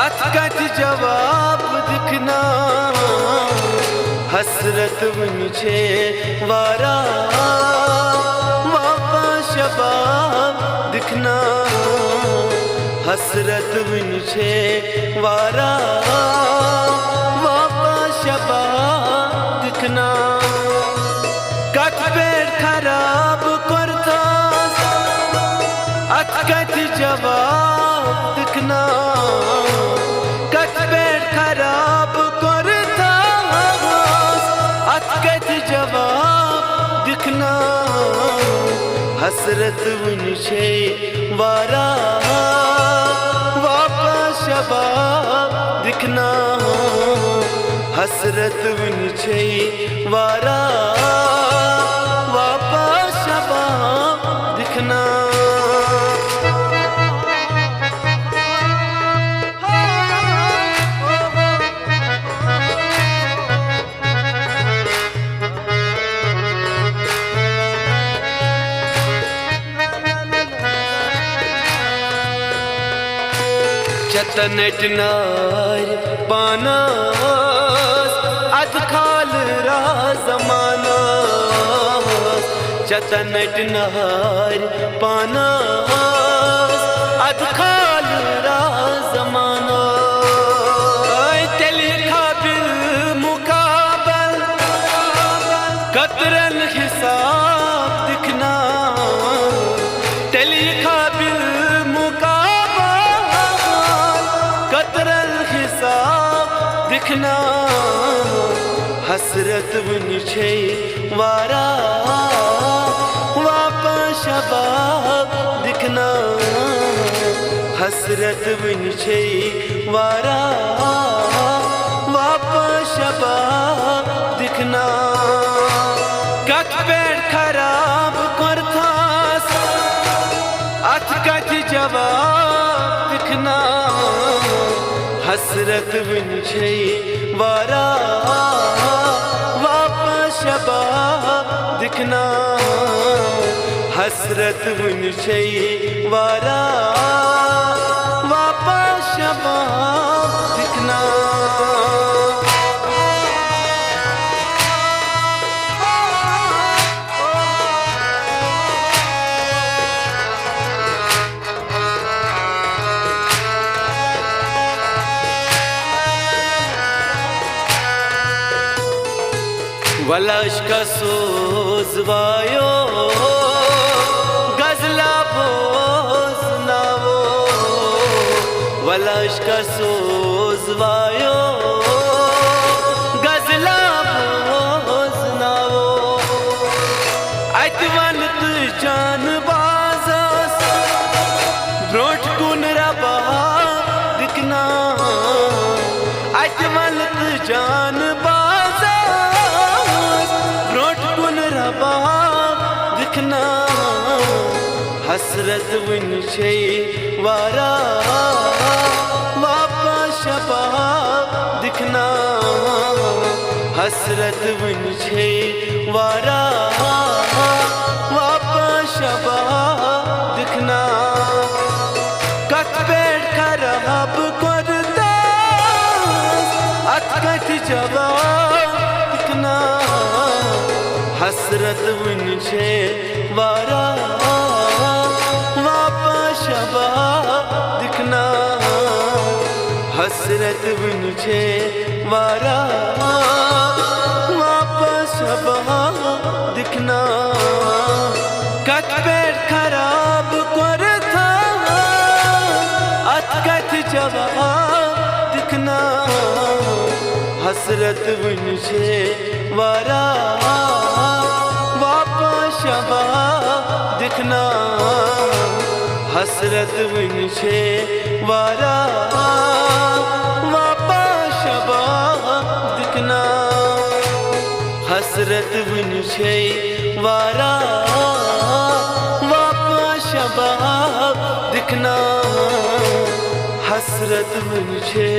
अथकथ जवाब दिखना हसरत मुझे वारा वापा शबाब दिखना हसरत मुझे वारा वापा शबाब दिखना कथ पेड़ खराब करता अथकथ जवाब दिखना कथ पेड़ खराब करता अथकथ जवाब दिखना हसरत मुझे वारा वापा शबाब दिखना हसरत मुझे वारा वापा शबाब दिखना चतनट नार पाना अध खाल रा जमाना चतनट नार पाना अध खाल रा जमाना तेली खाबिल मुकाबल कतरन हिसाब दिखना तेली खाबिल दिखना हसरत मुझे वारा वापा शबाब दिखना हसरत मुझे वारा वापा शबाब दिखना कथ पेड़ खराब करता अथकथ जवाब दिखना हसरत मुझे वारा वापा शबाब दिखना हसरत मुझे वारा वापा शबाब दिखना वलाश का सोज वायो गजला बोस नावो वलाश का सोज वायो गजला बोस नावो अतवन तु जान बाजस ब्रोट कुन रबा दिखना अतवन तु जान दिखना हसरत मुझे वारा वापा शबाब दिखना हसरत मुझे वारा वापा शबाब दिखना कथ पेड़ खराब करता अथकथ जवाब दिखना हसरत मुझे वारा वापा शबाब दिखना हसरत मुझे वारा वापा शबाब दिखना कथ पेड़ खराब करता अथकथ जवाब दिखना हसरत मुझे वारा वापा शबाब दिखना हसरत मुझे वारा वापा शबाब दिखना हसरत मुझे वारा वापा शबाब दिखना हसरत मुझे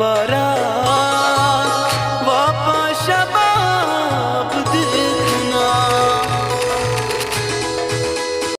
वारा